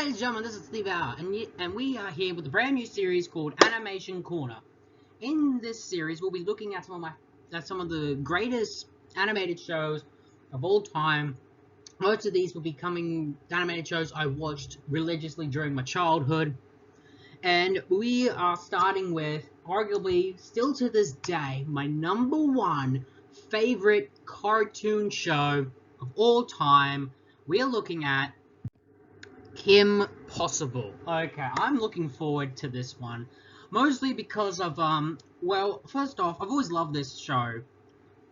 ladies and gentlemen, this is Steve Hour, and we are here with a brand new series called Animation Corner. In this series, we'll be looking at some of the greatest animated shows of all time. Most of these will be animated shows I watched religiously during my childhood. And we are starting with, arguably, still to this day, my number one favorite cartoon show of all time. We are looking at Kim Possible. Okay, I'm looking forward to this one. Mostly because of, well, first off, I've always loved this show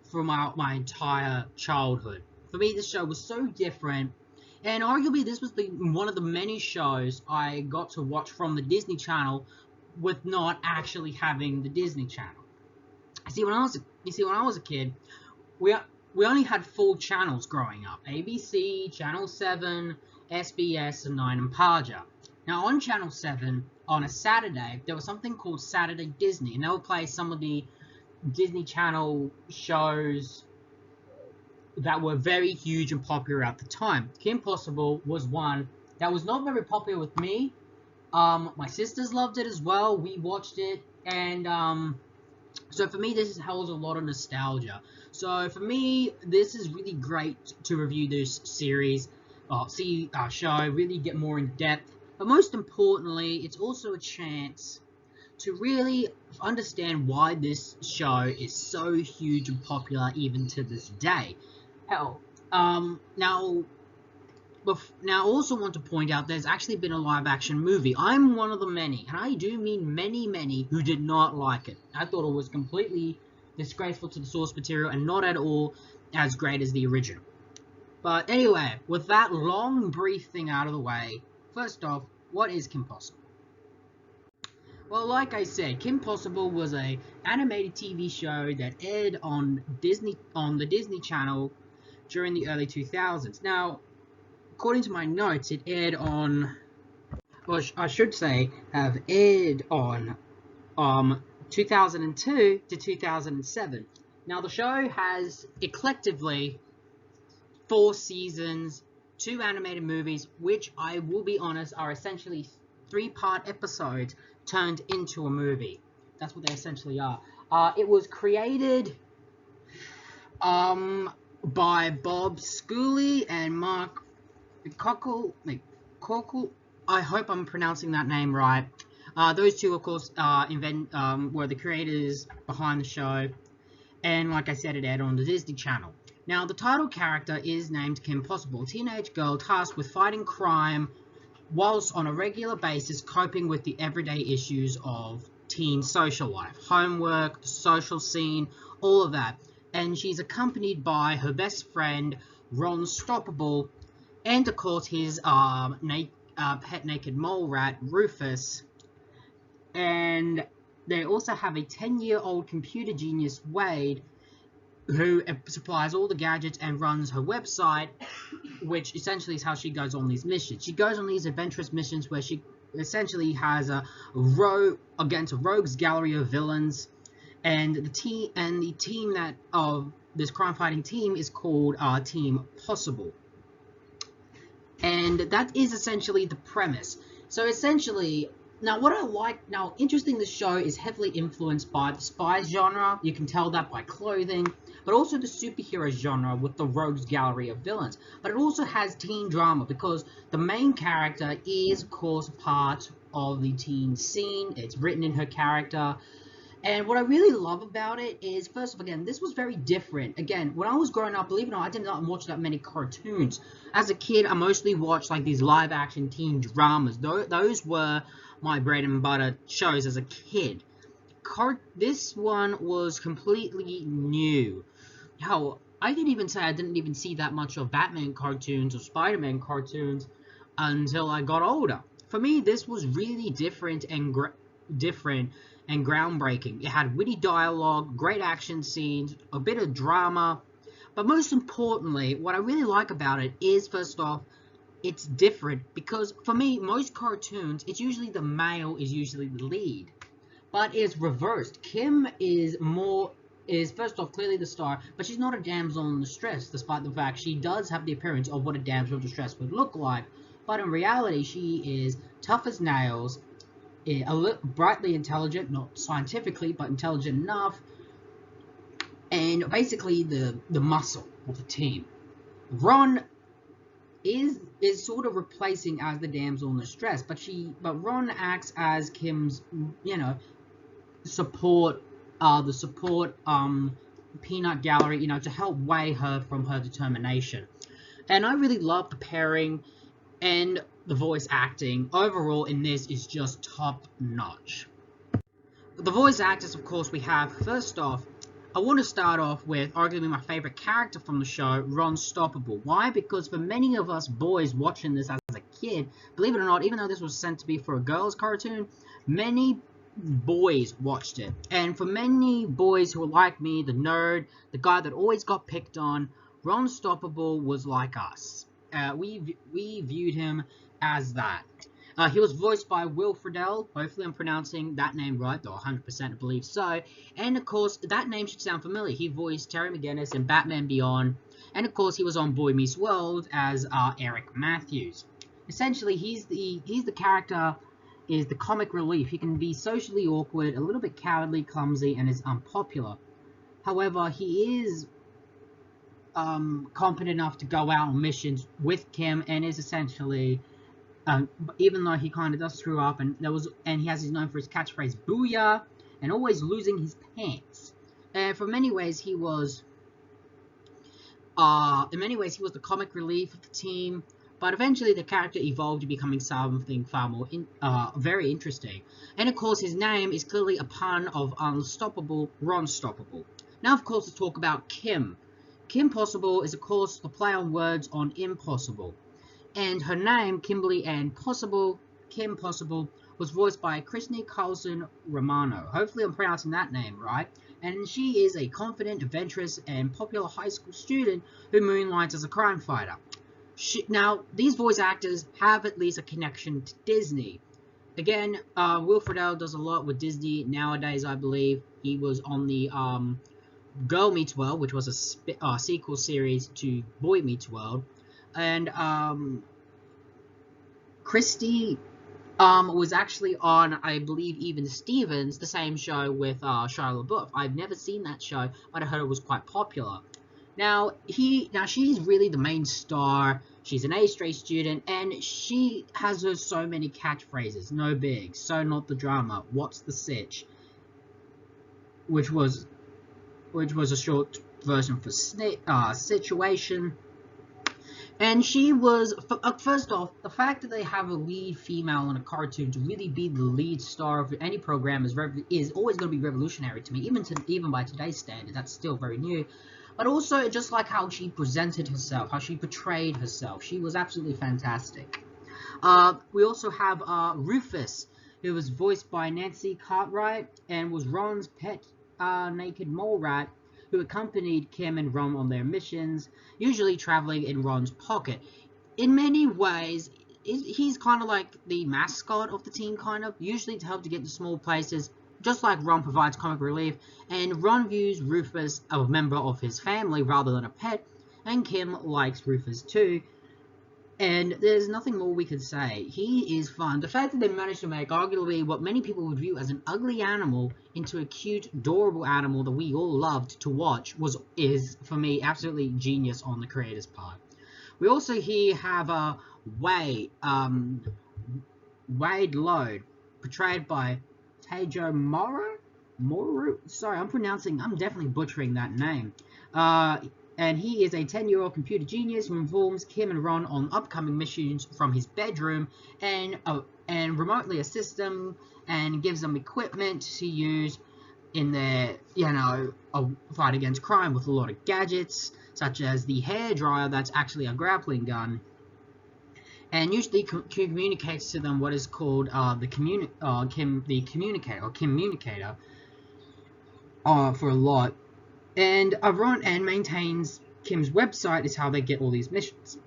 for my entire childhood. For me, this show was so different, and arguably this was one of the many shows I got to watch from the Disney Channel with not actually having the Disney Channel. When I was a kid, we only had 4 channels growing up: ABC, Channel 7, SBS, and 9 and Paja. Now on Channel 7, on a Saturday, there was something called Saturday Disney, and they would play some of the Disney Channel shows that were very huge and popular at the time. Kim Possible was one that was not very popular with me. My sisters loved it as well. We watched it, and so for me, this holds a lot of nostalgia. So for me, this is really great to review this series, see our show, really get more in depth. But most importantly, it's also a chance to really understand why this show is so huge and popular even to this day. Hell, now I also want to point out there's actually been a live-action movie. I'm one of the many, and I do mean many, who did not like it. I thought it was completely disgraceful to the source material and not at all as great as the original. But anyway, with that long, brief thing out of the way, first off, what is Kim Possible? Well, like I said, Kim Possible was an animated TV show that aired on the Disney Channel during the early 2000s. Now, according to my notes, it aired on, well, I should say, have aired on 2002 to 2007. Now, the show has collectively 4 seasons, 2 animated movies, which I will be honest are essentially 3-part episodes turned into a movie. That's what they essentially are. It was created by Bob Schooley and Mark McCockle. I hope I'm pronouncing that name right. Those two, of course, were the creators behind the show. And like I said, it aired on the Disney Channel. Now, the title character is named Kim Possible, a teenage girl tasked with fighting crime whilst on a regular basis coping with the everyday issues of teen social life, homework, the social scene, all of that. And she's accompanied by her best friend, Ron Stoppable, and of course his pet naked mole rat, Rufus. And they also have a 10-year-old computer genius, Wade, who supplies all the gadgets and runs her website, which essentially is how she goes on these missions. She goes on these adventurous missions where she essentially has a against a rogues gallery of villains, and the team of this crime-fighting team is called Team Possible. And that is essentially the premise. So essentially, interesting, this show is heavily influenced by the spy genre. You can tell that by clothing, but also the superhero genre with the rogues gallery of villains. But it also has teen drama because the main character is, of course, part of the teen scene. It's written in her character. And what I really love about it is, first of all, again, this was very different. Again, when I was growing up, believe it or not, I did not watch that many cartoons. As a kid, I mostly watched like these live-action teen dramas. Those were my bread and butter shows as a kid. This one was completely new. Hell, I can even say I didn't even see that much of Batman cartoons or Spider-Man cartoons until I got older. For me, this was really different and groundbreaking. It had witty dialogue, great action scenes, a bit of drama, but most importantly, what I really like about it is, first off, it's different, because for me, most cartoons, it's usually the male is usually the lead, but it's reversed. Kim is first off clearly the star, but she's not a damsel in distress, despite the fact she does have the appearance of what a damsel in distress would look like. but in reality, she is tough as nails, brightly intelligent, not scientifically, but intelligent enough, and basically the muscle of the team. Ron is sort of replacing as the damsel in distress, but Ron acts as Kim's, support, the support peanut gallery, to help weigh her from her determination. And I really love the pairing, and the voice acting overall in this is just top notch. The voice actors, of course, we have, first off, I want to start off with arguably my favorite character from the show, Ron Stoppable. Why? Because for many of us boys watching this as a kid, believe it or not, even though this was sent to be for a girls' cartoon, many boys watched it. And for many boys who were like me, the nerd, the guy that always got picked on, Ron Stoppable was like us. We viewed him as that. He was voiced by Will Friedle. Hopefully I'm pronouncing that name right, though 100% I believe so. And of course, that name should sound familiar. He voiced Terry McGinnis in Batman Beyond. And of course, he was on Boy Meets World as Eric Matthews. Essentially, he's the character, is the comic relief. He can be socially awkward, a little bit cowardly, clumsy, and is unpopular. However, he is competent enough to go out on missions with Kim, and is essentially, even though he kind of does screw up, and he has his known for his catchphrase "Booyah," and always losing his pants. And for many ways, he was, the comic relief of the team. But eventually, the character evolved to becoming something far more very interesting. And of course, his name is clearly a pun of Unstoppable, Ron Stoppable. Now, of course, let's talk about Kim. Kim Possible is, of course, the play on words on impossible. And her name, Kimberly Ann Possible, Kim Possible, was voiced by Christine Carlson Romano. Hopefully I'm pronouncing that name right. And she is a confident, adventurous, and popular high school student who moonlights as a crime fighter. Now, these voice actors have at least a connection to Disney. Again, Will Friedle does a lot with Disney nowadays, I believe. He was on the Girl Meets World, which was a sequel series to Boy Meets World. And Christy was actually on, I believe, Even Stevens, the same show with Shia LaBeouf. I've never seen that show, but I heard it was quite popular. Now she's really the main star. She's an A-straight student, and she has her so many catchphrases. No big, so not the drama, what's the sitch? Which was a short version for situation. And she was, first off, the fact that they have a lead female in a cartoon to really be the lead star of any program is always going to be revolutionary to me, even by today's standard. That's still very new. But also, just like how she presented herself, how she portrayed herself, she was absolutely fantastic. We also have Rufus, who was voiced by Nancy Cartwright, and was Ron's pet naked mole rat, who accompanied Kim and Ron on their missions, usually traveling in Ron's pocket. In many ways, he's kind of like the mascot of the team, usually to help to get to small places, just like Ron provides comic relief, and Ron views Rufus as a member of his family rather than a pet, and Kim likes Rufus too. And there's nothing more we could say. He is fun. The fact that they managed to make arguably what many people would view as an ugly animal into a cute, adorable animal that we all loved to watch is for me absolutely genius on the creator's part. We also here have Wade Lode, portrayed by Tejo Moru. Sorry, I'm definitely butchering that name. And he is a 10-year-old computer genius who informs Kim and Ron on upcoming missions from his bedroom, and remotely assists them and gives them equipment to use in their, fight against crime with a lot of gadgets, such as the hairdryer that's actually a grappling gun, and usually communicates to them what is called the communicator for a lot. And Ron maintains Kim's website is how they get all these missions.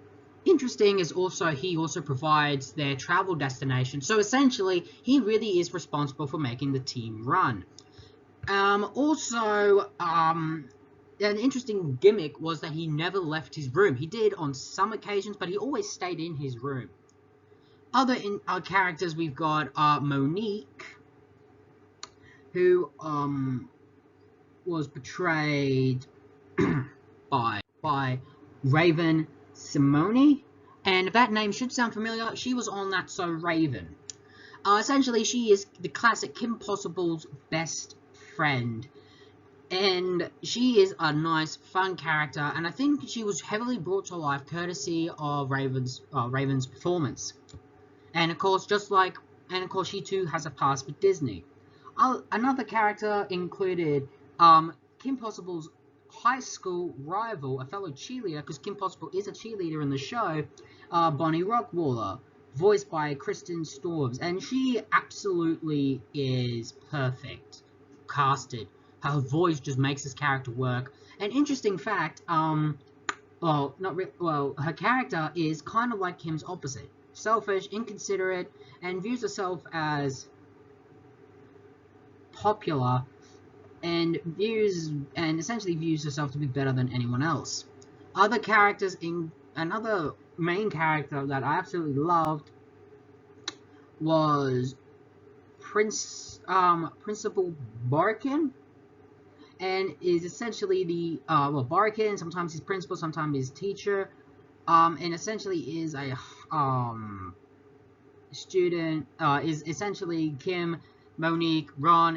Interesting is also he also provides their travel destination. So essentially, he really is responsible for making the team run. An interesting gimmick was that he never left his room. He did on some occasions, but he always stayed in his room. Other characters we've got are Monique, who was portrayed by Raven Simone, and if that name should sound familiar, she was on That's So Raven. Essentially, she is the classic Kim Possible's best friend, and she is a nice, fun character, and I think she was heavily brought to life courtesy of Raven's performance. And of course, she too has a past with Disney. Another character included Kim Possible's high school rival, a fellow cheerleader, because Kim Possible is a cheerleader in the show, Bonnie Rockwaller, voiced by Kristen Storms, and she absolutely is perfect casted. Her voice just makes this character work. An interesting fact, her character is kind of like Kim's opposite. Selfish, inconsiderate, and views herself as popular, and essentially views herself to be better than anyone else. Another main character that I absolutely loved was Principal Barkin, and is essentially the Barkin. Sometimes he's principal, sometimes he's teacher, and essentially is a student. Is essentially Kim, Monique, Ron,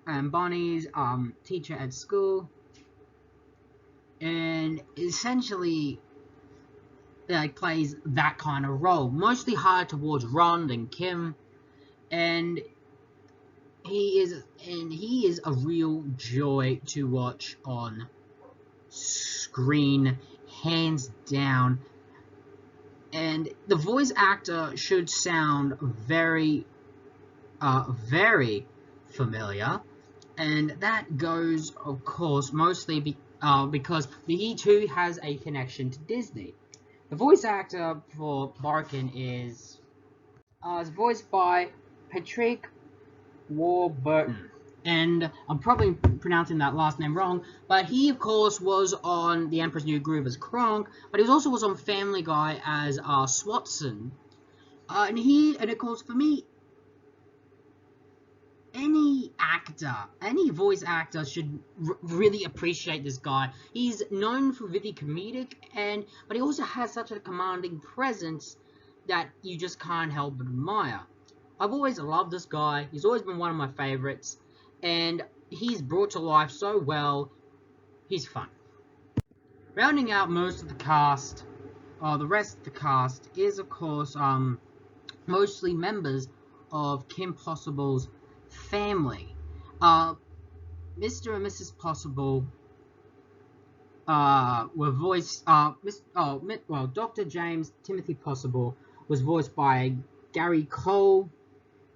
and Bonnie's teacher at school, and essentially plays that kind of role, mostly hard towards Ron than Kim, and he is a real joy to watch on screen, hands down. And the voice actor should sound very familiar, and that goes, of course, mostly because he too has a connection to Disney. The voice actor for Barkin is voiced by Patrick Warburton, and I'm probably pronouncing that last name wrong, but he, of course, was on The Emperor's New Groove as Kronk, but he also was on Family Guy as Swatson, and of course, for me, any voice actor should really appreciate this guy. He's known for really comedic, but he also has such a commanding presence that you just can't help but admire. I've always loved this guy. He's always been one of my favorites, and he's brought to life so well. He's fun. Rounding out most of the cast, the rest of the cast is, of course, mostly members of Kim Possible's family. Mr. and Mrs. Possible were voiced. Dr. James Timothy Possible was voiced by Gary Cole.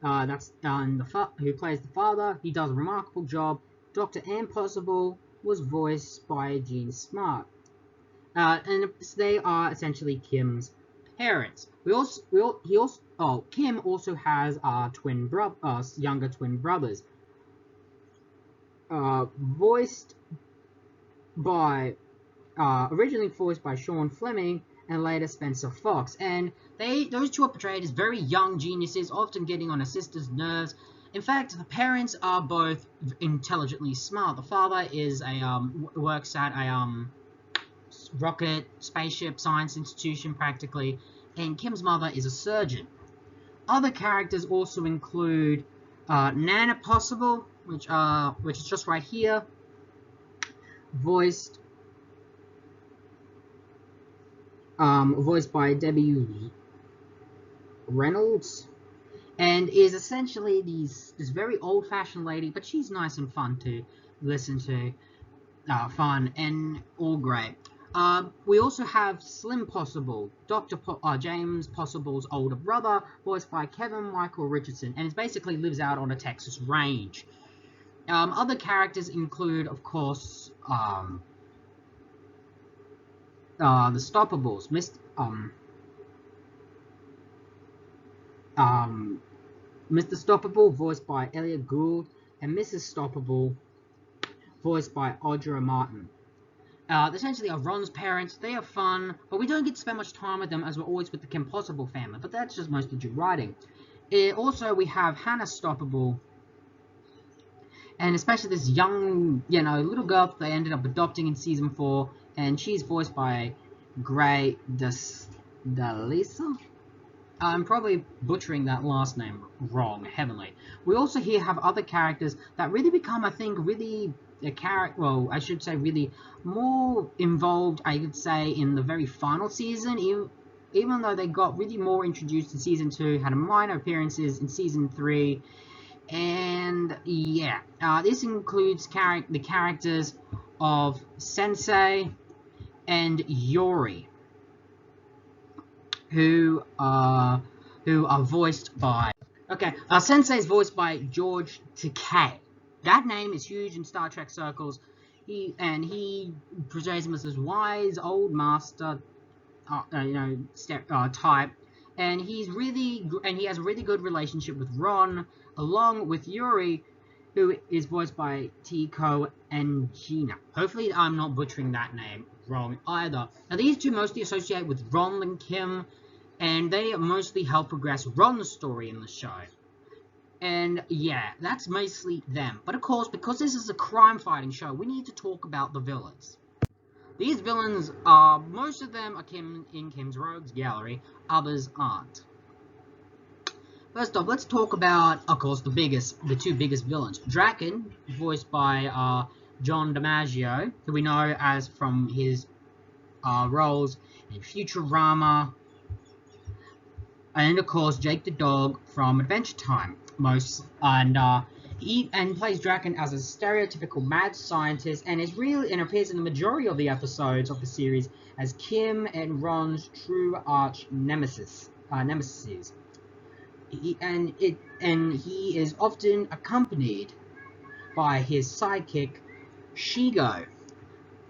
Who plays the father. He does a remarkable job. Dr. Ann Possible was voiced by Gene Smart. And they are essentially Kim's parents. Kim also has younger twin brothers. Originally voiced by Sean Fleming and later Spencer Fox, and those two are portrayed as very young geniuses, often getting on a sister's nerves. In fact, the parents are both intelligently smart. The father works at a rocket spaceship science institution practically, and Kim's mother is a surgeon. Other characters also include Nana Possible, which is just right here, voiced by Debbie Reynolds, and is essentially this very old-fashioned lady, but she's nice and fun to listen to, fun and all great. We also have Slim Possible, James Possible's older brother, voiced by Kevin Michael Richardson, and it basically lives out on a Texas range. Other characters include, of course, the Stoppables, Mr. Stoppable, voiced by Elliot Gould, and Mrs. Stoppable, voiced by Audra Martin. essentially are Ron's parents. They are fun, but we don't get to spend much time with them as we're always with the Kim Possible family, but that's just mostly due writing. Also, we have Hannah Stoppable, and especially this young, little girl that they ended up adopting in season 4, and she's voiced by Gray Dalisa. I'm probably butchering that last name wrong, heavily. We also here have other characters that really become, I think, really I should say really more involved, I could say, in the very final season, even though they got really more introduced in season 2, had a minor appearances in season 3, and yeah, this includes the characters of Sensei and Yori, who are voiced by... Okay, Sensei is voiced by George Takei. That name is huge in Star Trek circles. He portrays him as this wise old master, type, and he has a really good relationship with Ron, along with Yuri, who is voiced by Tiko and Gina. Hopefully, I'm not butchering that name wrong either. Now, these two mostly associate with Ron and Kim, and they mostly help progress Ron's story in the show. And yeah, that's mostly them. But of course, because this is a crime-fighting show, we need to talk about the villains. These villains are, most of them are in Kim's Rogues Gallery, others aren't. First off, let's talk about, of course, the two biggest villains. Draken, voiced by John DiMaggio, who we know as from his roles in Futurama, and of course Jake the Dog from Adventure Time. He plays Draken as a stereotypical mad scientist, and appears in the majority of the episodes of the series as Kim and Ron's true arch nemesis. He is often accompanied by his sidekick Shigo.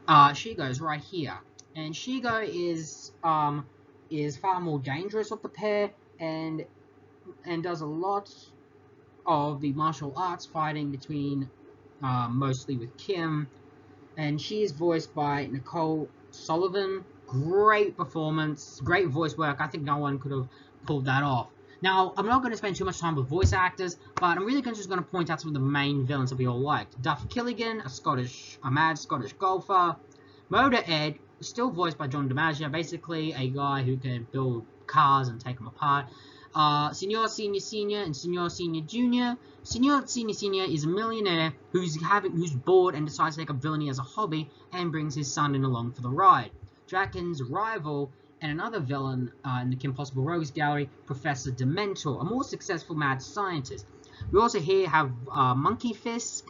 Shigo's right here, and Shigo is far more dangerous of the pair, and does a lot of the martial arts fighting between, mostly with Kim, and she is voiced by Nicole Sullivan. Great performance, great voice work. I think no one could have pulled that off. Now, I'm not going to spend too much time with voice actors, but I'm really just going to point out some of the main villains that we all liked. Duff Killigan, a mad Scottish golfer. Motor Ed, still voiced by John DiMaggio, basically a guy who can build cars and take them apart. Senor Senior Senior and Senor Senior Junior. Senor Senior Senior is a millionaire who's bored and decides to take up villainy as a hobby and brings his son in along for the ride. Draken's rival and another villain in the Kim Possible Rogues Gallery, Professor Dementor, a more successful mad scientist. We also here have Monkey Fist,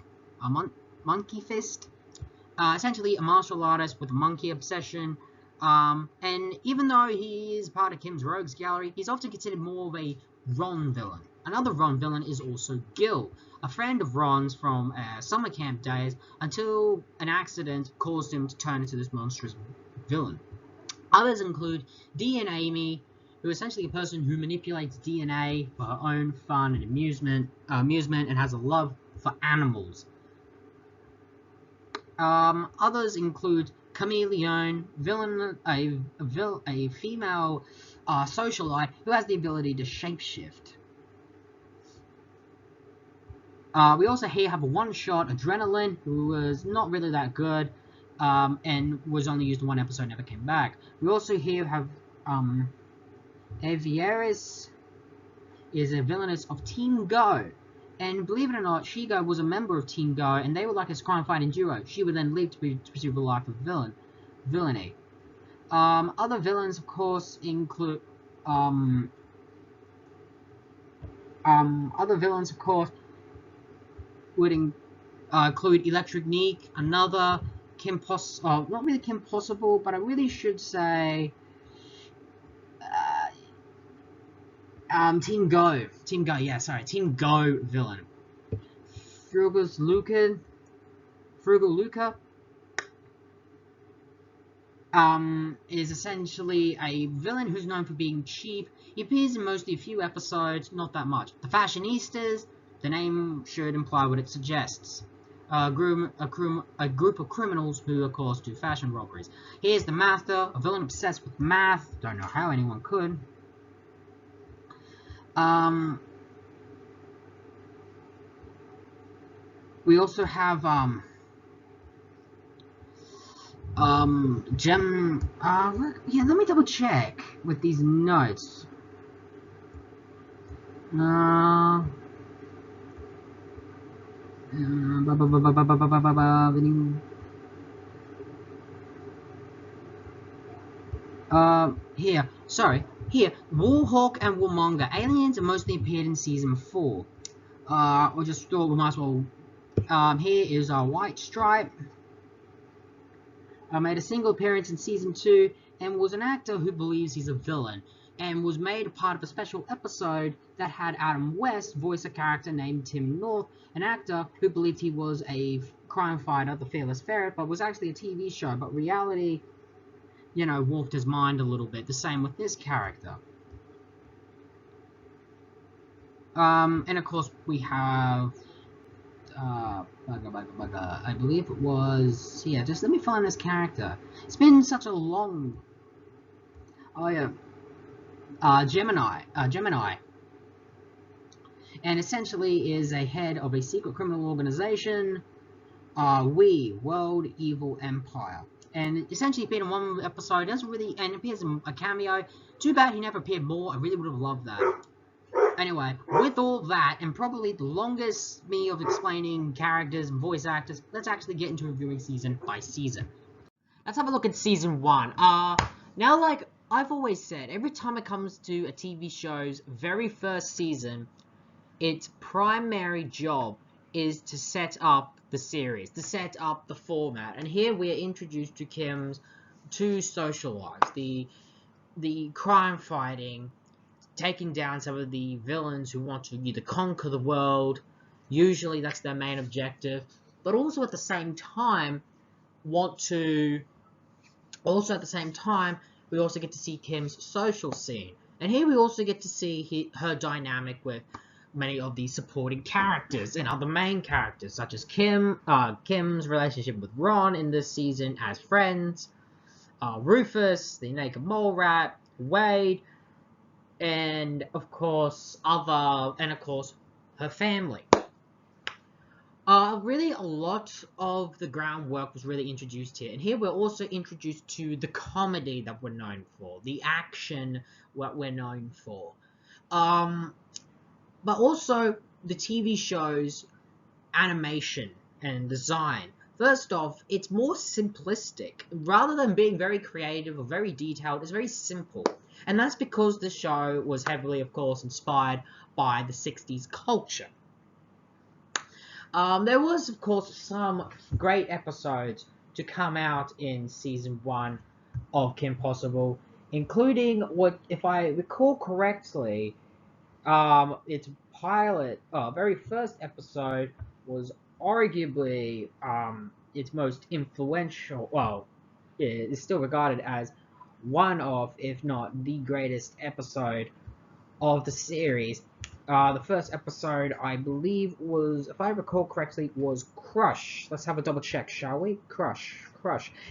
essentially a martial artist with a monkey obsession. And even though he is part of Kim's Rogues Gallery, he's often considered more of a Ron villain. Another Ron villain is also Gil, a friend of Ron's from summer camp days, until an accident caused him to turn into this monstrous villain. Others include Dee and Amy, who is essentially a person who manipulates DNA for her own fun and amusement, and has a love for animals. Others include Chameleon, a female socialite who has the ability to shapeshift. We also here have a one-shot Adrenaline, who was not really that good, and was only used in one episode, never came back. We also here have Avieres, is a villainess of Team Go. And believe it or not, Shigo was a member of Team Go, and they were like a crime-fighting duo. She would then leave to pursue the life of villainy. Other villains, of course, include would include Electric Neek, another not really Kim Possible, but I really should say Team Go villain. Frugal Luca is essentially a villain who's known for being cheap. He appears in mostly a few episodes, not that much. The Fashionistas, the name should imply what it suggests. a group of criminals who, of course, do fashion robberies. Here's the master, a villain obsessed with math. Don't know how anyone could. We also have Gem. Yeah, let me double check with these notes. Here, Warhawk and Warmonger. Aliens are mostly appeared in season 4. We'll just thought we might as well. Here is our White Stripe. Made a single appearance in season 2 and was an actor who believes he's a villain, and was made a part of a special episode that had Adam West voice a character named Tim North, an actor who believed he was a crime fighter, the Fearless Ferret, but was actually a TV show, but reality, you know, warped his mind a little bit. The same with this character. And of course we have I believe it was, yeah, just let me find this character. It's been such a long, oh yeah, Gemini, and essentially is a head of a secret criminal organization, World Evil Empire, and essentially appeared in one episode, doesn't really, and appears in a cameo. Too bad he never appeared more. I really would have loved that. Anyway, with all that, and probably the longest me of explaining characters and voice actors, let's actually get into reviewing season by season. Let's have a look at season 1. Now, like I've always said, every time it comes to a TV show's very first season, its primary job is to set up the series, to set up the format. And here we are introduced to Kim's two social lives, the crime fighting, taking down some of the villains who want to either conquer the world, usually that's their main objective, but also at the same time we also get to see Kim's social scene. And here we also get to see her dynamic with many of the supporting characters and other main characters, such as Kim's relationship with Ron in this season as friends, Rufus, the naked mole rat, Wade, and of course her family. Really a lot of the groundwork was really introduced here, and here we're also introduced to the comedy that we're known for, the action what we're known for, but also the TV show's animation and design. First off, it's more simplistic. Rather than being very creative or very detailed, it's very simple. And that's because the show was heavily, of course, inspired by the 60s culture. There was, of course, some great episodes to come out in Season 1 of Kim Possible, including what, if I recall correctly, its pilot, very first episode was arguably its most influential. Well, it is still regarded as one of, if not the greatest episode of the series. The first episode, I believe, was, if I recall correctly, was Crush. Let's have a double check, shall we? Crush.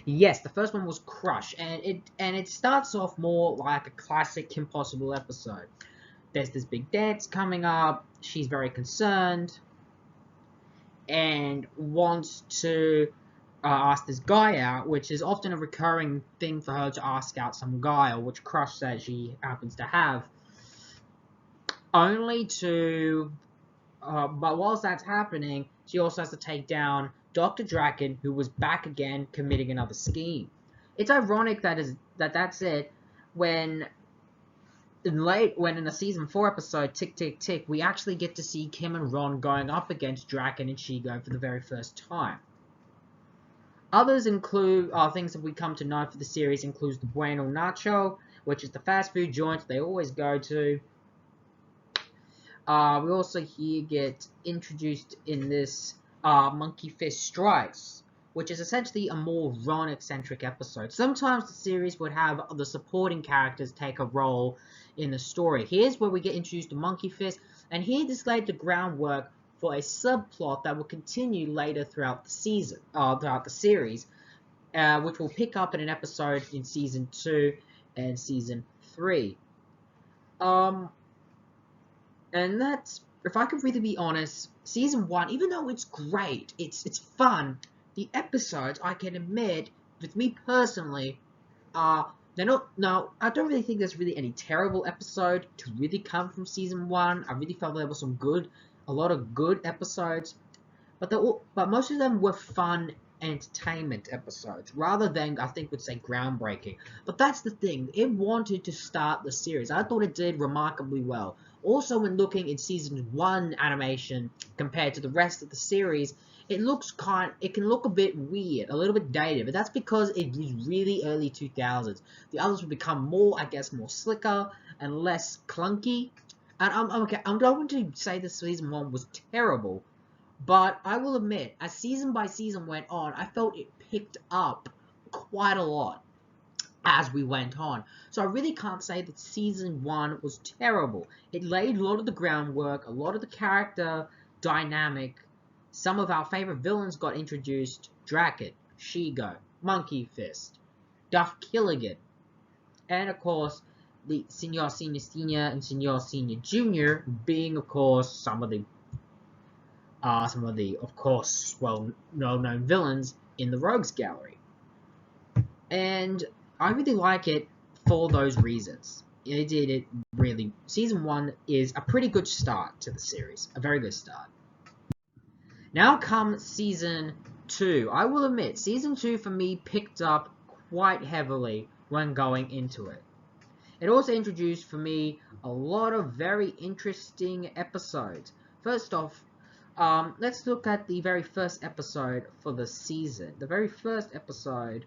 Yes, the first one was Crush, and it starts off more like a classic Kim Possible episode. There's this big dance coming up. She's very concerned and wants to ask this guy out, which is often a recurring thing for her to ask out some guy, or which Crush says she happens to have. Only to, but whilst that's happening, she also has to take down Dr. Draken, who was back again committing another scheme. It's ironic that's it, when in the season 4 episode, Tick Tick Tick, we actually get to see Kim and Ron going up against Draken and Shigo for the very first time. Others include, things that we come to know for the series includes the Bueno Nacho, which is the fast food joint they always go to. We also here get introduced in this Monkey Fist Strikes, which is essentially a more Ron-eccentric episode. Sometimes the series would have the supporting characters take a role in the story. Here's where we get introduced to Monkey Fist, and here this laid the groundwork for a subplot that will continue later throughout the season, throughout the series, which will pick up in an episode in season 2 and season 3. And that's, if I could really be honest, season 1, even though it's great, it's fun, the episodes, I can admit, with me personally, they're not, no, I don't really think there's really any terrible episode to really come from season 1. I really felt there was a lot of good episodes, but most of them were fun entertainment episodes, rather than, I think, would say groundbreaking. But that's the thing, it wanted to start the series. I thought it did remarkably well. Also, when looking in season 1 animation compared to the rest of the series, it can look a bit weird, a little bit dated, but that's because it was really early 2000s. The others would become more, I guess, more slicker and less clunky. And I'm not going to say that season 1 was terrible, but I will admit, as season by season went on, I felt it picked up quite a lot as we went on. So I really can't say that season 1 was terrible. It laid a lot of the groundwork, a lot of the character dynamic. Some of our favorite villains got introduced: Draken, Shigo, Monkey Fist, Duff Killigan, and of course the Senor Senior Senior and Senor Senior Junior being, of course, some of the of course, well-known villains in the Rogues Gallery. And I really like it for those reasons. Season 1 is a pretty good start to the series, a very good start. Now comes season 2. I will admit, season 2 for me picked up quite heavily when going into it. It also introduced for me a lot of very interesting episodes. First off, let's look at the very first episode for the season. The very first episode,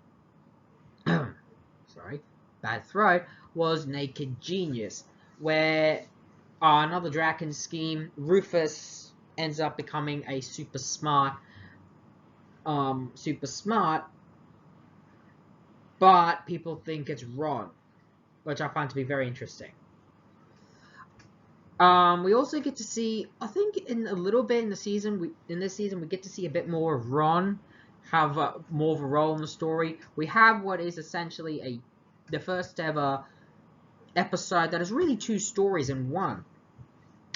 sorry, bad throat, was Naked Genius, where another Draken scheme, Rufus ends up becoming a super smart, but people think it's Ron, which I find to be very interesting. We also get to see, I think, in a little bit in this season, we get to see a bit more of Ron have more of a role in the story. We have what is essentially the first ever episode that is really 2 stories in one,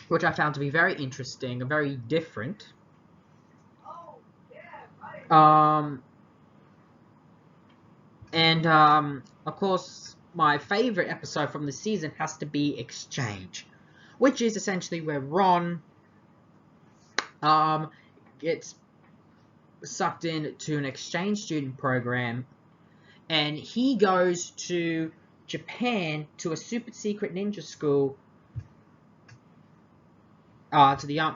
which I found to be very interesting and very different. Of course, my favorite episode from the season has to be Exchange, which is essentially where Ron gets sucked into an exchange student program, and he goes to Japan to a super secret ninja school,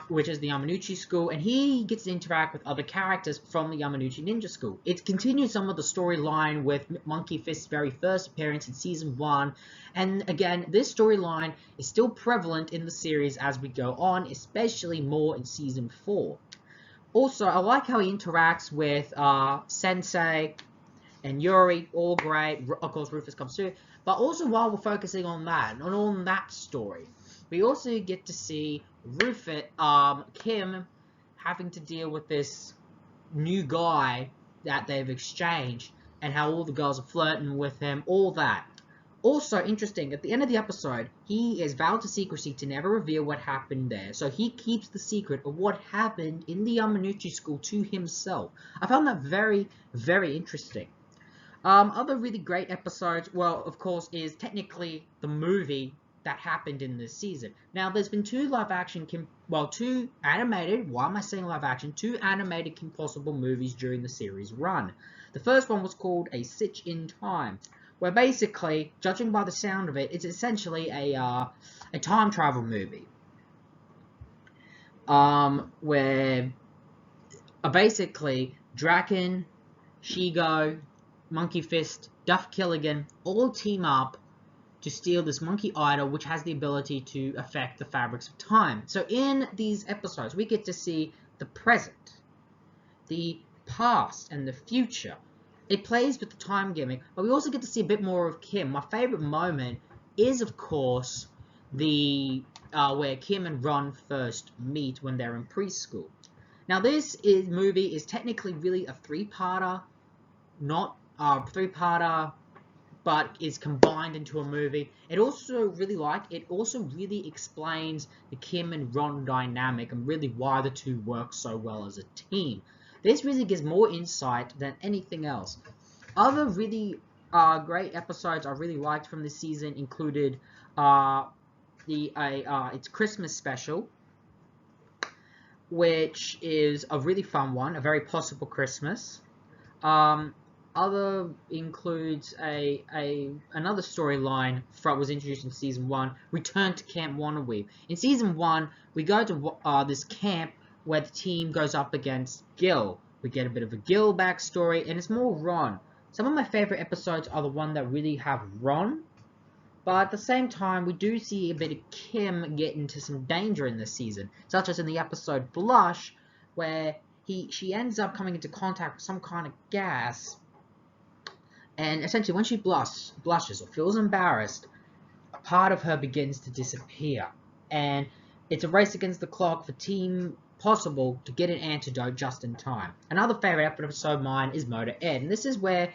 which is the Yamanouchi School, and he gets to interact with other characters from the Yamanouchi Ninja School. It continues some of the storyline with Monkey Fist's very first appearance in season 1, and again, this storyline is still prevalent in the series as we go on, especially more in season 4. Also, I like how he interacts with Sensei and Yuri, all great. Of course, Rufus comes too, but also while we're focusing on that story, we also get to see Rufus, Kim, having to deal with this new guy that they've exchanged, and how all the girls are flirting with him, all that. Also interesting, at the end of the episode, he is vowed to secrecy to never reveal what happened there, so he keeps the secret of what happened in the Yamanouchi School to himself. I found that very, very interesting. Other really great episodes, well, of course, is technically the movie that happened in this season. Now, there's been 2 animated, why am I saying live action? 2 animated Kim Possible movies during the series run. The first one was called A Stitch in Time, where basically, judging by the sound of it, it's essentially a time travel movie. Where basically Draken, Shigo, Monkey Fist, Duff Killigan all team up to steal this monkey idol, which has the ability to affect the fabrics of time. So in these episodes, we get to see the present, the past, and the future. It plays with the time gimmick, but we also get to see a bit more of Kim. My favorite moment is, of course, the where Kim and Ron first meet when they're in preschool. Now, movie is technically really a three-parter, not three-parter, but is combined into a movie. It also really explains the Kim and Ron dynamic and really why the two work so well as a team. This really gives more insight than anything else. Other really great episodes I really liked from this season included its Christmas special, which is a really fun one, a very possible Christmas. Other includes another storyline that was introduced in season 1, Return to Camp Wannaweave. In season 1, we go to this camp where the team goes up against Gil. We get a bit of a Gil backstory, and it's more Ron. Some of my favorite episodes are the one that really have Ron, but at the same time, we do see a bit of Kim get into some danger in this season, such as in the episode Blush, where she ends up coming into contact with some kind of gas, and essentially when she blushes or feels embarrassed, a part of her begins to disappear, and it's a race against the clock for Team Possible to get an antidote just in time. Another favorite episode of mine is Motor Ed, and this is where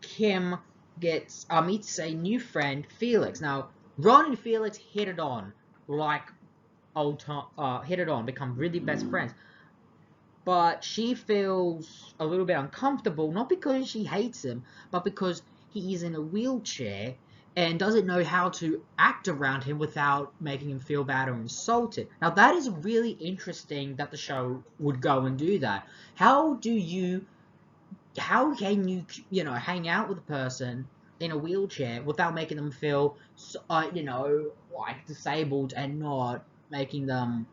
Kim meets a new friend, Felix. Now, Ron and Felix hit it on like old time, become really best friends. But she feels a little bit uncomfortable, not because she hates him, but because he is in a wheelchair and doesn't know how to act around him without making him feel bad or insulted. Now, that is really interesting that the show would go and do that. How can you, hang out with a person in a wheelchair without making them feel, like disabled and not making them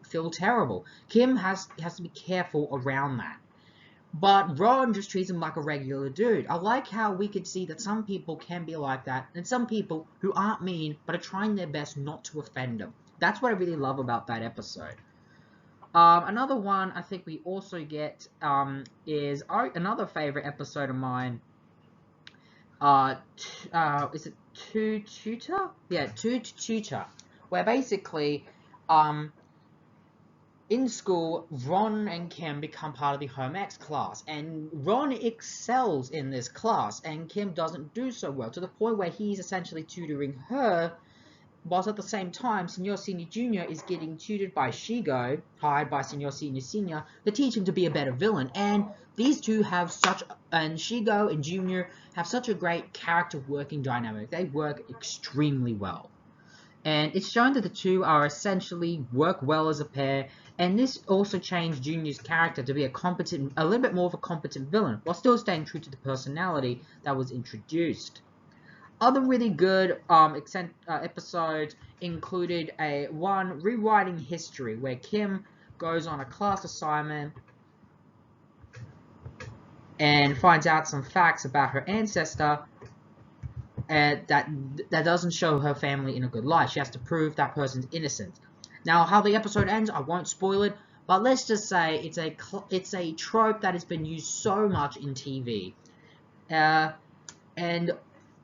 feel terrible? Kim has to be careful around that. But Ron just treats him like a regular dude. I like how we could see that some people can be like that, and some people who aren't mean, but are trying their best not to offend them. That's what I really love about that episode. Another one I think we also get is another favorite episode of mine. Is it Tutor? Yeah, Tutor, where basically, in school, Ron and Kim become part of the home ec class, and Ron excels in this class, and Kim doesn't do so well, to the point where he's essentially tutoring her, whilst at the same time, Senor Senior Jr. is getting tutored by Shigo, hired by Senor Senior Senior, to teach him to be a better villain. And these two and Shigo and Jr. have such a great character working dynamic. They work extremely well. And it's shown that the two are essentially work well as a pair, and this also changed Junior's character to be a little bit more of a competent villain, while still staying true to the personality that was introduced. Other really good episodes included one rewriting history, where Kim goes on a class assignment and finds out some facts about her ancestor that doesn't show her family in a good light. She has to prove that person's innocent. Now, how the episode ends, I won't spoil it, but let's just say it's a trope that has been used so much in TV. And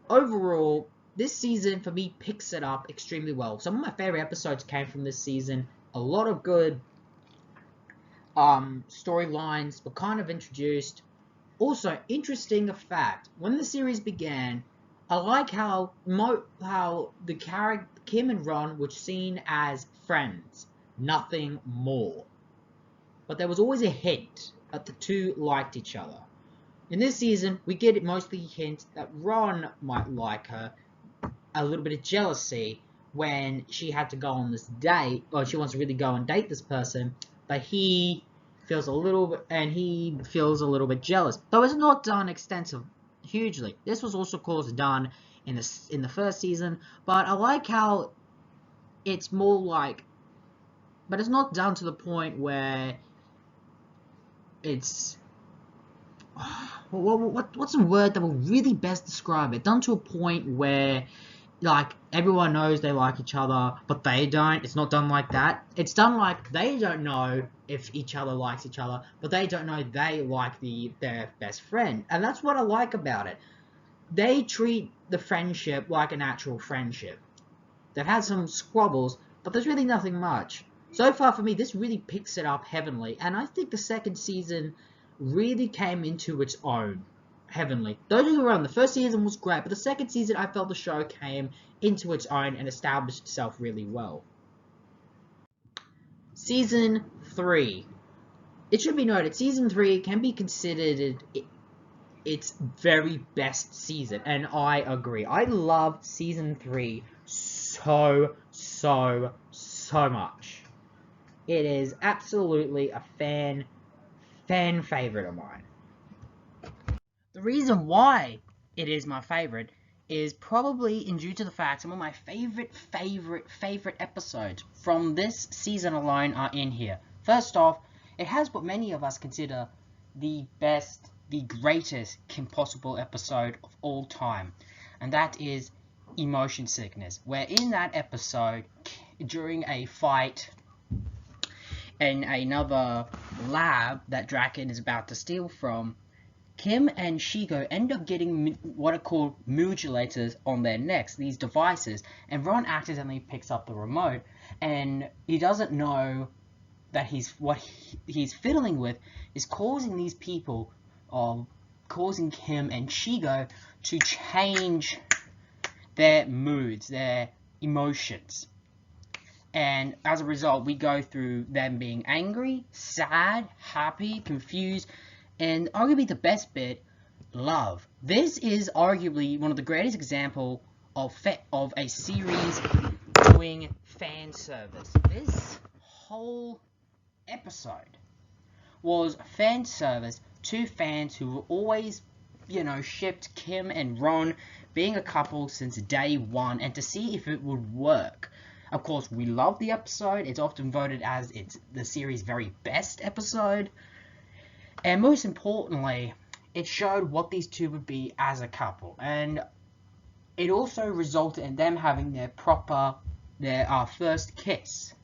overall, this season for me picks it up extremely well. Some of my favorite episodes came from this season. A lot of good storylines were kind of introduced. Also, interesting fact, when the series began, I like how the character Kim and Ron were seen as friends, nothing more. But there was always a hint that the two liked each other. In this season, we get mostly hint that Ron might like her, a little bit of jealousy when she had to go on this date, or she wants to really go and date this person, but he feels a little bit jealous. Though it's not done hugely. This was also, of course, done in the first season, but I like how it's more like, but it's not done to the point where it's what's a word that will really best describe it? Done to a point where, like, everyone knows they like each other, but they don't. It's not done like that. It's done like they don't know if each other likes each other, but they don't know they like their best friend. And that's what I like about it. They treat the friendship like an actual friendship. that has some squabbles, but there's really nothing much. So far for me, this really picks it up heavenly, and I think the second season really came into its own heavenly. Don't get me wrong, the first season was great, but the second season I felt the show came into its own and established itself really well. Season 3. It should be noted, Season 3 can be considered its very best season, and I agree. I loved Season 3 so much. It is absolutely a fan favorite of mine. The reason why it is my favorite is probably due to the fact some of my favorite episodes from this season alone are in here. First off, it has what many of us consider the best, the greatest Kim Possible episode of all time, and that is Emotion Sickness, where in that episode, during a fight in another lab that Draken is about to steal from, Kim and Shigo end up getting what are called modulators on their necks, these devices, and Ron accidentally picks up the remote, and he doesn't know that what he's fiddling with is causing these people, causing Kim and Shigo to change their moods, their emotions. And as a result, we go through them being angry, sad, happy, confused, and arguably the best bit, love. This is arguably one of the greatest examples of a series doing fan service. This whole episode was fan service to fans who were always, shipped Kim and Ron being a couple since day one, and to see if it would work. Of course, we love the episode. It's often voted as the series' very best episode. And most importantly, it showed what these two would be as a couple. And it also resulted in them having their first kiss.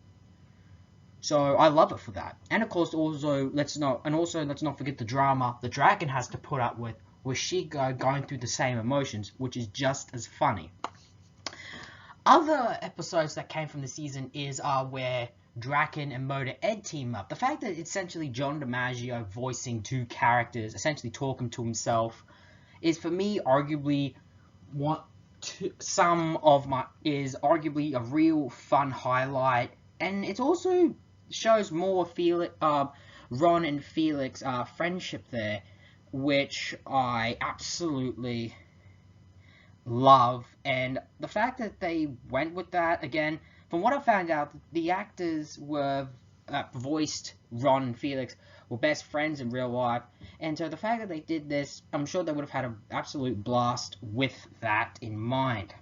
So I love it for that. And of course, let's not forget the drama the Dragon has to put up with Shigo going through the same emotions, which is just as funny. Other episodes that came from the season is where Draken and Motor Ed team up. The fact that it's essentially John DiMaggio voicing two characters, essentially talking to himself, is for me arguably arguably a real fun highlight, and it also shows more Ron and Felix friendship there, which I absolutely love. And the fact that they went with that, again, from what I found out, the actors were voiced Ron and Felix were best friends in real life, and so the fact that they did this, I'm sure they would have had an absolute blast with that in mind.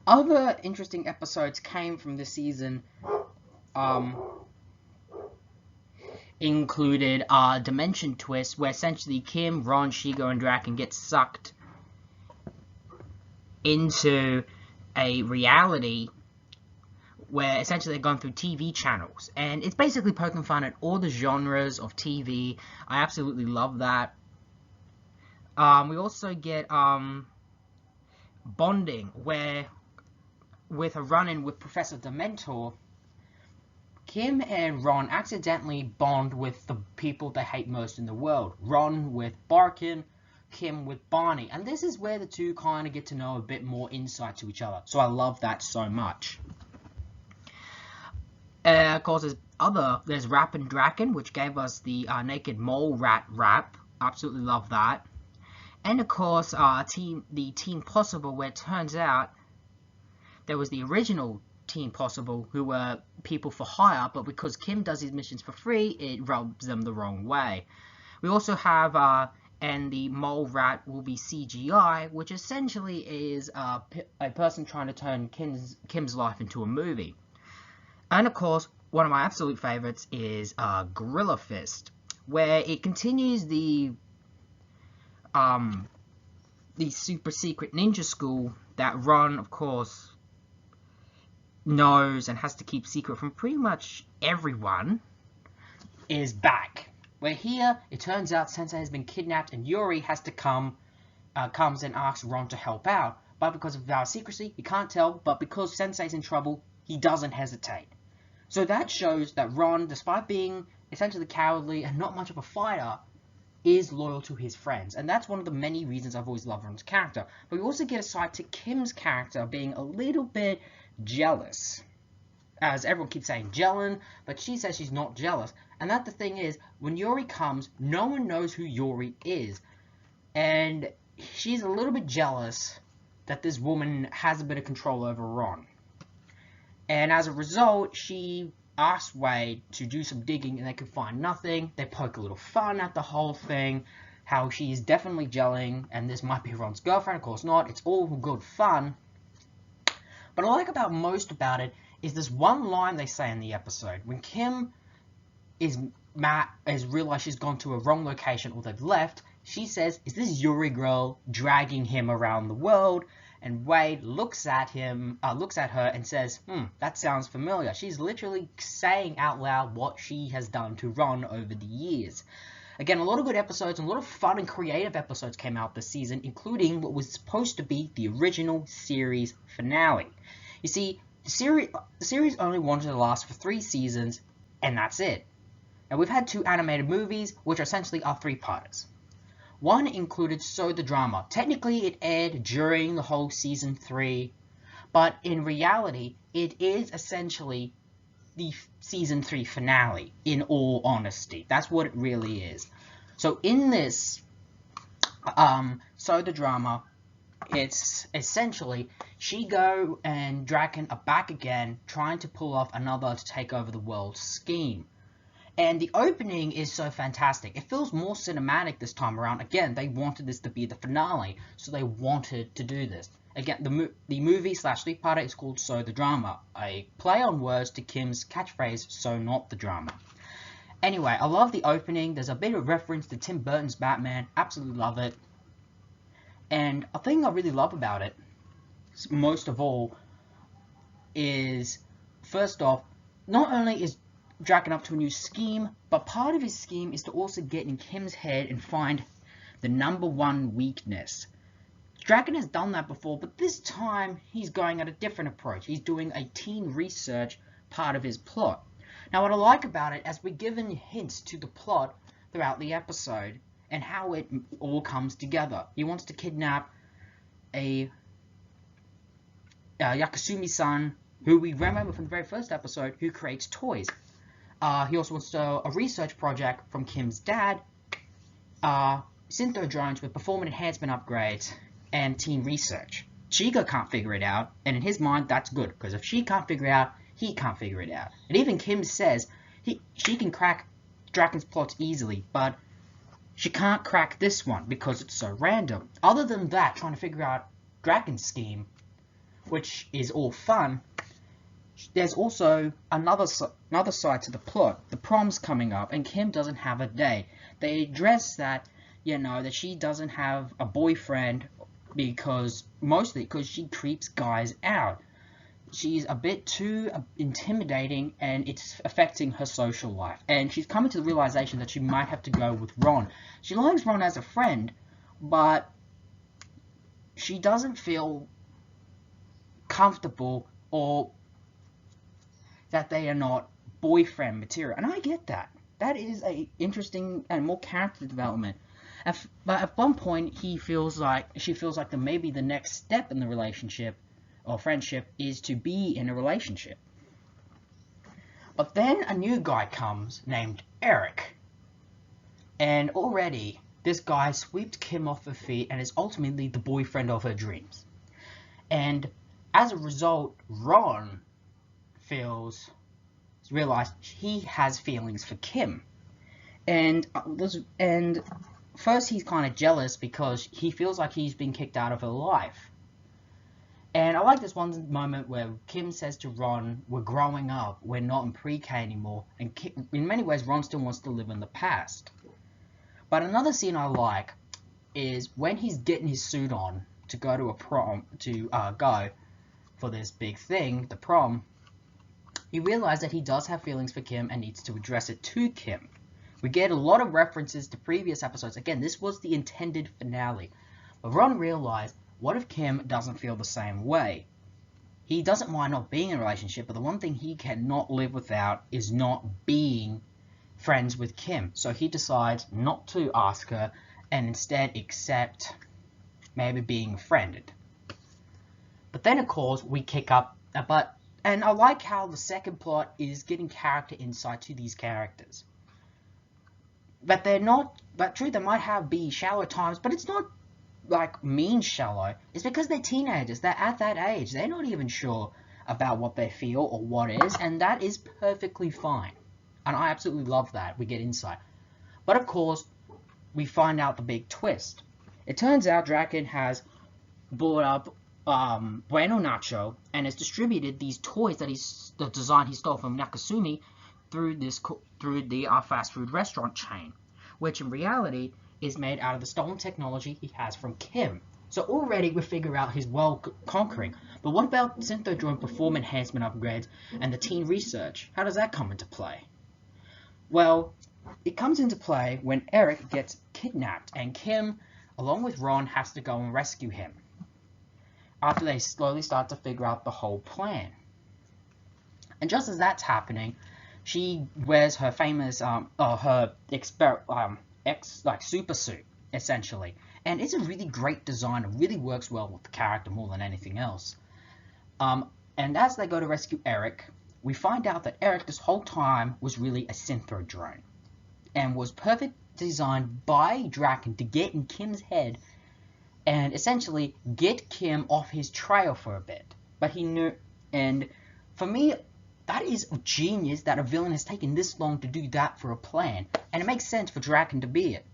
Other interesting episodes came from this season, included Dimension Twist, where essentially Kim, Ron, Shigo, and Draken get sucked into a reality where essentially they're going through TV channels, and it's basically poking fun at all the genres of TV. I absolutely love that. We also get bonding, where with a run-in with Professor Dementor, Kim and Ron accidentally bond with the people they hate most in the world. Ron with Barkin, Kim with Barney, and this is where the two kind of get to know a bit more insight to each other, so I love that so much. Of course, there's Rap and Draken, which gave us the naked mole rat rap. Absolutely love that. And of course, the Team Possible, where it turns out there was the original Team Possible, who were people for hire, but because Kim does his missions for free, it rubs them the wrong way. We also have, and the mole rat will be CGI, which essentially is a person trying to turn Kim's life into a movie. And of course, one of my absolute favorites is Gorilla Fist, where it continues the super secret ninja school that Ron, of course, knows and has to keep secret from pretty much everyone, is back. Where here, it turns out Sensei has been kidnapped and Yuri has to comes and asks Ron to help out. but because of our secrecy, he can't tell, but because Sensei's in trouble, he doesn't hesitate. So that shows that Ron, despite being essentially cowardly and not much of a fighter, is loyal to his friends. And that's one of the many reasons I've always loved Ron's character. But we also get a side to Kim's character being a little bit jealous. As everyone keeps saying Jellin, but she says she's not jealous. And that the thing is, when Yuri comes, no one knows who Yuri is. And she's a little bit jealous that this woman has a bit of control over Ron. And as a result, she asks Wade to do some digging, and they can find nothing. They poke a little fun at the whole thing, how she is definitely gelling, and this might be Ron's girlfriend. Of course not. It's all good fun. But what I like most about it is this one line they say in the episode. When Kim is realized she's gone to a wrong location, or they've left, she says, "Is this Yuri girl dragging him around the world?" And Wade looks at her and says, that sounds familiar. She's literally saying out loud what she has done to Ron over the years. Again, a lot of good episodes and a lot of fun and creative episodes came out this season, including what was supposed to be the original series finale. You see, the series only wanted to last for 3 seasons, and that's it. Now, we've had 2 animated movies, which essentially are 3-parters. One included So the Drama. Technically, it aired during the whole Season 3, but in reality, it is essentially the Season 3 finale, in all honesty. That's what it really is. So in this, So the Drama, it's essentially Shigo and Draken are back again, trying to pull off another to take over the world scheme. And the opening is so fantastic. It feels more cinematic this time around. Again, they wanted this to be the finale, so they wanted to do this. Again, the movie / 3-parter is called So the Drama, a play on words to Kim's catchphrase, So Not the Drama. Anyway, I love the opening. There's a bit of reference to Tim Burton's Batman. Absolutely love it. And a thing I really love about it, most of all, is, first off, not only is Draken up to a new scheme, but part of his scheme is to also get in Kim's head and find the #1 weakness. Draken has done that before, but this time he's going at a different approach. He's doing a teen research part of his plot. Now, what I like about it, as we're given hints to the plot throughout the episode and how it all comes together. He wants to kidnap a Yakasumi-san, who we remember from the very first episode, who creates toys. He also wants a research project from Kim's dad, Syntho drones with performance enhancement upgrades and teen research. Shigo can't figure it out, and in his mind, that's good, because if she can't figure it out, he can't figure it out. And even Kim says she can crack Draken's plots easily, but she can't crack this one because it's so random. Other than that, trying to figure out Draken's scheme, which is all fun, there's also another side to the plot. The prom's coming up, and Kim doesn't have a day. They address that, that she doesn't have a boyfriend mostly because she creeps guys out. She's a bit too intimidating, and it's affecting her social life. And she's coming to the realization that she might have to go with Ron. She likes Ron as a friend, but she doesn't feel comfortable or that they are not boyfriend material. And I get that. That is a interesting and more character development. But at one point, she feels like that maybe the next step in the relationship or friendship is to be in a relationship. But then a new guy comes named Eric. And already, this guy sweeps Kim off her feet and is ultimately the boyfriend of her dreams. And as a result, Ron realized he has feelings for Kim. And first he's kind of jealous because he feels like he's been kicked out of her life. And I like this one moment where Kim says to Ron, "We're growing up, we're not in pre-K anymore," and in many ways Ron still wants to live in the past. But another scene I like is when he's getting his suit on to go to a prom, go for this big thing, the prom, he realizes that he does have feelings for Kim and needs to address it to Kim. We get a lot of references to previous episodes. Again, this was the intended finale. But Ron realized What if Kim doesn't feel the same way? He doesn't mind not being in a relationship, but the one thing he cannot live without is not being friends with Kim. So he decides not to ask her and instead accept maybe being befriended. But then, of course, we kick up and I like how the second plot is getting character insight to these characters. But they're not, but true, they might be shallow times, but it's not like mean shallow. It's because they're teenagers. They're at that age. They're not even sure about what they feel or what is, and that is perfectly fine. And I absolutely love that. We get insight. But of course, we find out the big twist. It turns out Draken has bought up Bueno Nacho and has distributed these toys that the design he stole from Nakasumi through the fast food restaurant chain, which in reality is made out of the stolen technology he has from Kim. So already we figure out his conquering. But what about Synthrodrone perform enhancement upgrades and the teen research? How does that come into play? Well, it comes into play when Eric gets kidnapped and Kim, along with Ron, has to go and rescue him. After they slowly start to figure out the whole plan. And just as that's happening, she wears her famous super suit, essentially. And it's a really great design. It really works well with the character more than anything else. And as they go to rescue Eric, we find out that Eric this whole time was really a Synthrodrone. And was perfectly designed by Draken to get in Kim's head and essentially get Kim off his trail for a bit. But he knew, and for me, that is genius that a villain has taken this long to do that for a plan. And it makes sense for Draken to be it.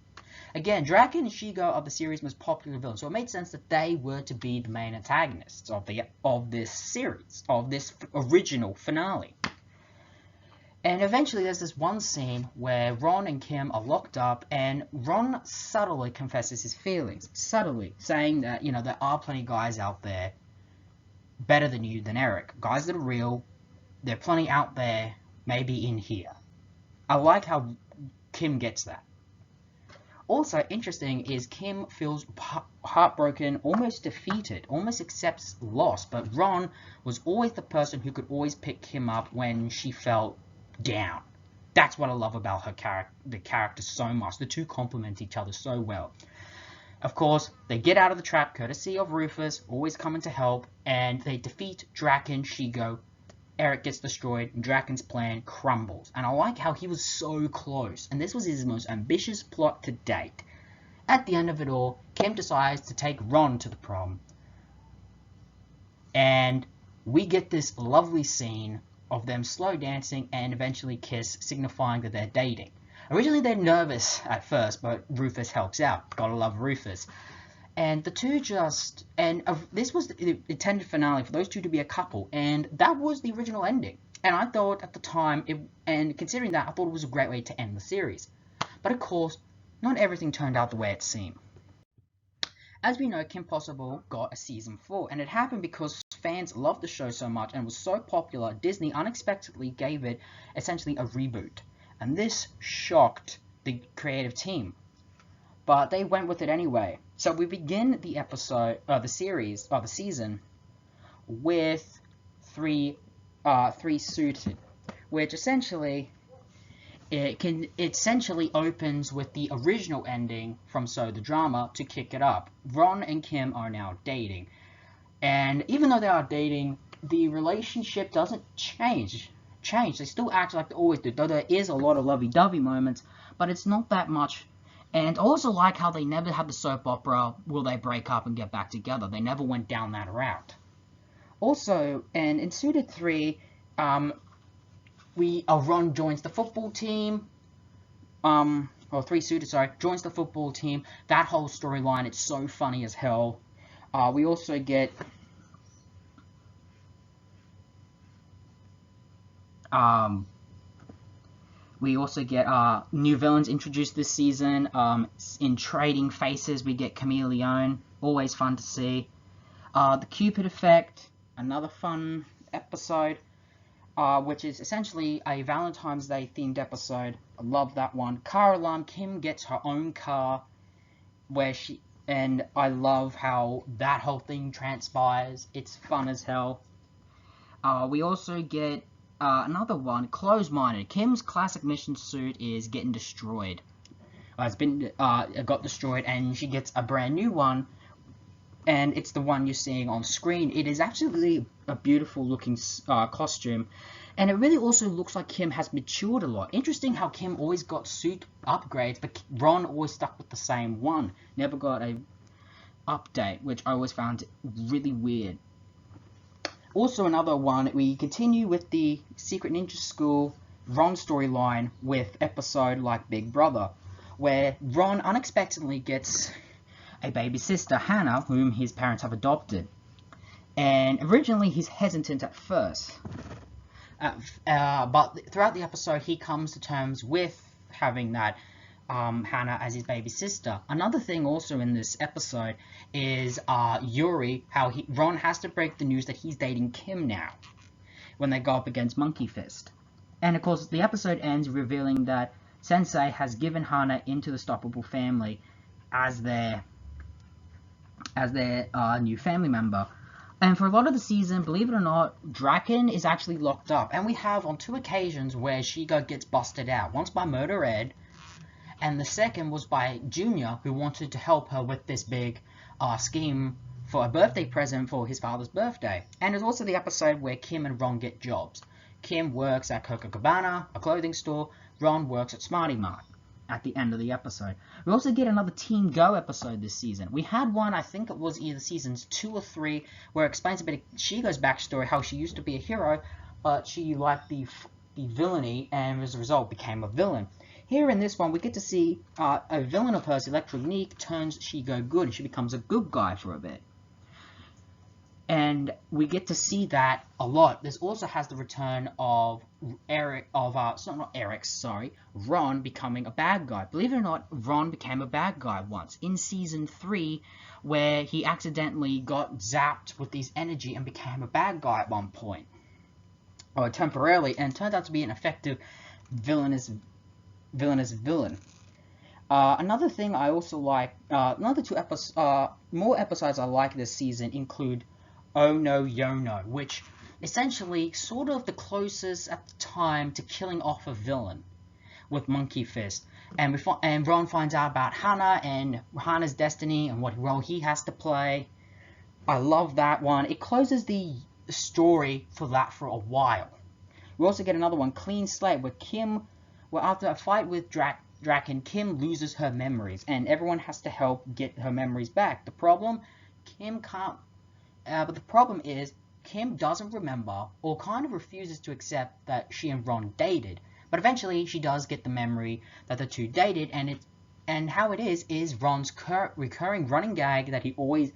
Again, Draken and Shigo are the series' most popular villains, so it made sense that they were to be the main antagonists of this series, of this original finale. And eventually there's this one scene where Ron and Kim are locked up, and Ron subtly confesses his feelings. Subtly, saying that, there are plenty of guys out there better than you, than Eric. Guys that are real, there are plenty out there, maybe in here. I like how Kim gets that. Also interesting is Kim feels heartbroken, almost defeated, almost accepts loss, but Ron was always the person who could always pick Kim up when she felt down. That's what I love about the character so much. The two complement each other so well. Of course, they get out of the trap courtesy of Rufus, always coming to help, and they defeat Draken, Shigo. Eric gets destroyed, and Draken's plan crumbles. And I like how he was so close, and this was his most ambitious plot to date. At the end of it all, Kim decides to take Ron to the prom. And we get this lovely scene of them slow dancing and eventually kiss, signifying that they're dating. Originally they're nervous at first, but Rufus helps out. Gotta love Rufus. And the two this was the intended finale for those two to be a couple, and that was the original ending. And I thought at the time, and considering that, I thought it was a great way to end the series. But of course, not everything turned out the way it seemed. As we know, Kim Possible got a season 4, and it happened because fans loved the show so much and was so popular, Disney unexpectedly gave it essentially a reboot. And this shocked the creative team. But they went with it anyway. So we begin the season, with three suited, which essentially it opens with the original ending from So the Drama to kick it up. Ron and Kim are now dating, and even though they are dating, the relationship doesn't change. They still act like they always do, though there is a lot of lovey-dovey moments, but it's not that much. And I also like how they never had the soap opera, will they break up and get back together? They never went down that route. Also, and in Suited 3, Ron joins the football team, or 3 Suited, sorry, joins the football team. That whole storyline, it's so funny as hell. We also get new villains introduced this season. In Trading Faces, we get Chameleon, always fun to see. The Cupid Effect, another fun episode, which is essentially a Valentine's Day themed episode. I love that one. Car Alarm, Kim gets her own car, where and I love how that whole thing transpires. It's fun as hell. We also get another one, Close-Minded. Kim's classic mission suit is getting destroyed. It's been got destroyed, and she gets a brand new one, and it's the one you're seeing on screen. It is actually a beautiful looking costume, and it really also looks like Kim has matured a lot. Interesting how Kim always got suit upgrades, but Ron always stuck with the same one. Never got a update, which I always found really weird. Also another one, we continue with the Secret Ninja School Ron storyline with episode like Big Brother, where Ron unexpectedly gets a baby sister, Hannah, whom his parents have adopted. And originally he's hesitant at first, but throughout the episode he comes to terms with having that Hannah as his baby sister. Another thing also in this episode is Yuri, how Ron has to break the news that he's dating Kim now when they go up against Monkey Fist. And of course the episode ends revealing that Sensei has given Hana into the Stoppable family as their new family member. And for a lot of the season, believe it or not, Draken is actually locked up. And we have on 2 occasions where Shiga gets busted out. Once by Murder Ed, and the second was by Junior, who wanted to help her with this big scheme for a birthday present for his father's birthday. And it's also the episode where Kim and Ron get jobs. Kim works at Coca Cabana, a clothing store. Ron works at Smarty Mart at the end of the episode. We also get another Team Go episode this season. We had one, I think it was either seasons 2 or 3, where it explains a bit of Shigo's backstory, how she used to be a hero, but she liked the villainy, and as a result became a villain. Here in this one, we get to see a villain of hers, Electric Neek, turns Shigo good, and she becomes a good guy for a bit. And we get to see that a lot. This also has the return of Ron becoming a bad guy. Believe it or not, Ron became a bad guy once in season 3, where he accidentally got zapped with his energy and became a bad guy at one point, or temporarily, and turned out to be an effective villainous villain. Another thing I also like, another 2 more episodes I like this season include Oh No Yono, which essentially sort of the closest at the time to killing off a villain with Monkey Fist. And Ron finds out about Hana and Hana's destiny and what role he has to play. I love that one. It closes the story for that for a while. We also get another one, Clean Slate, where after a fight with Draken, Kim loses her memories, and everyone has to help get her memories back. The problem, Kim can't. But the problem is, Kim doesn't remember, or kind of refuses to accept that she and Ron dated. But eventually, she does get the memory that the two dated, and how it is Ron's recurring running gag that he always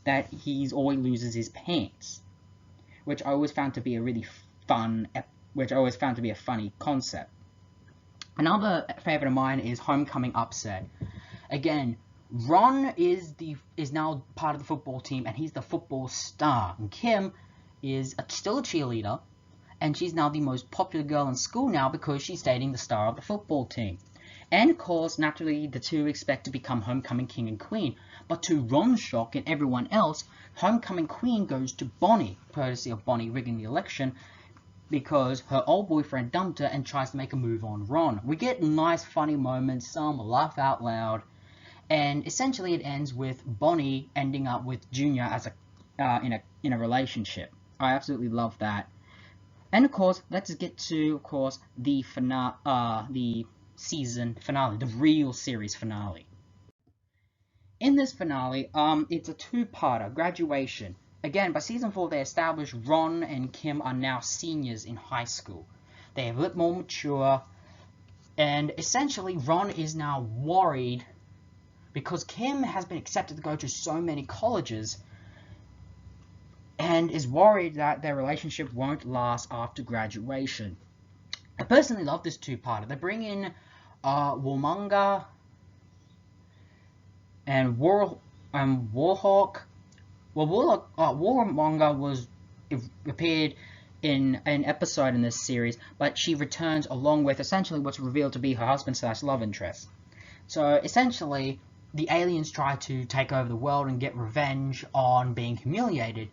loses his pants, which I always found to be a really funny concept. Another favorite of mine is Homecoming Upset. Again, Ron is now part of the football team, and he's the football star. And Kim is still a cheerleader, and she's now the most popular girl in school now because she's dating the star of the football team. And of course, naturally, the two expect to become Homecoming King and Queen. But to Ron's shock and everyone else, Homecoming Queen goes to Bonnie, courtesy of Bonnie rigging the election, because her old boyfriend dumped her and tries to make a move on Ron. We get nice, funny moments, some laugh out loud. And essentially it ends with Bonnie ending up with Junior as in a relationship. I absolutely love that. And of course, let's get to the season finale, the real series finale. In this finale, it's a 2-parter, Graduation. Again, by season 4, they establish Ron and Kim are now seniors in high school. They're a bit more mature, and essentially Ron is now worried because Kim has been accepted to go to so many colleges and is worried that their relationship won't last after graduation. I personally love this 2-parter. They bring in Warmonger and Warhawk. Well, Warmonger appeared in an episode in this series, but she returns along with essentially what's revealed to be her husband / love interest. So essentially, the aliens try to take over the world and get revenge on being humiliated.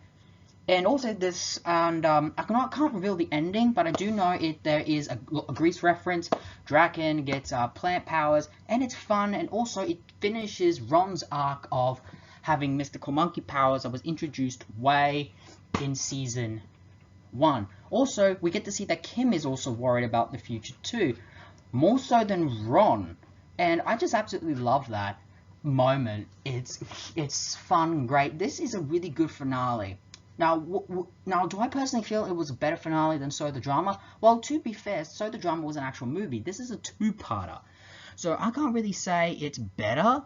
And also this, and I can't reveal the ending, but I do know there is a Grease reference. Draken gets plant powers, and it's fun, and also it finishes Ron's arc of having mystical monkey powers that was introduced way in season 1. Also, we get to see that Kim is also worried about the future too, more so than Ron, and I just absolutely love that moment. It's fun and great. This is a really good finale. Now, do I personally feel it was a better finale than So the Drama? Well, to be fair, So the Drama was an actual movie. This is a two-parter. So I can't really say it's better,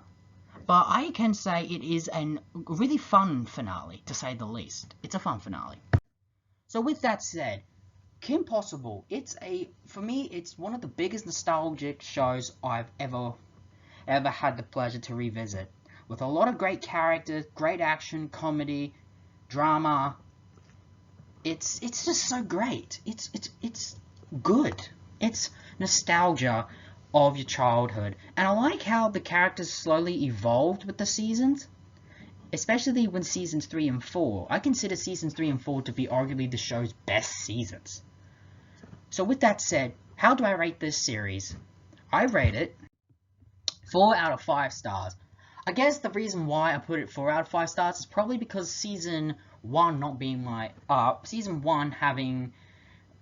but I can say it is a really fun finale, to say the least. It's a fun finale. So with that said, Kim Possible, for me, it's one of the biggest nostalgic shows I've ever had the pleasure to revisit. With a lot of great characters, great action, comedy, drama. It's just so great. It's good. It's nostalgia of your childhood, and I like how the characters slowly evolved with the seasons, especially when seasons 3 and 4. I consider seasons 3 and 4 to be arguably the show's best seasons. So with that said, how do I rate this series? I rate it 4 out of 5 stars. I guess the reason why I put it 4 out of 5 stars is probably because season 1 not being my, season 1 having,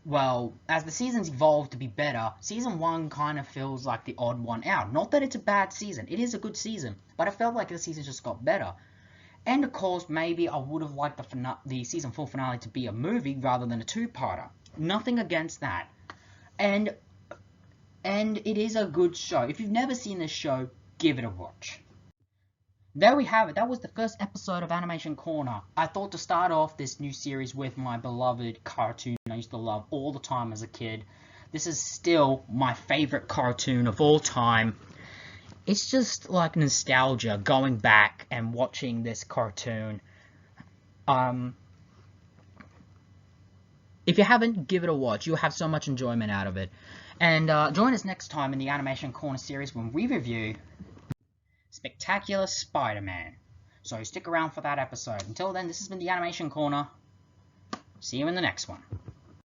well, as the seasons evolved to be better, season 1 kind of feels like the odd one out. Not that it's a bad season, it is a good season, but I felt like the season just got better. And of course, maybe I would have liked the season 4 finale to be a movie rather than a two-parter. Nothing against that. And it is a good show. If you've never seen this show, give it a watch. There we have it. That was the first episode of Animation Corner. I thought to start off this new series with my beloved cartoon I used to love all the time as a kid. This is still my favorite cartoon of all time. It's just like nostalgia going back and watching this cartoon. If you haven't, give it a watch. You'll have so much enjoyment out of it. And join us next time in the Animation Corner series when we review Spectacular Spider-Man. So stick around for that episode. Until then, this has been the Animation Corner. See you in the next one.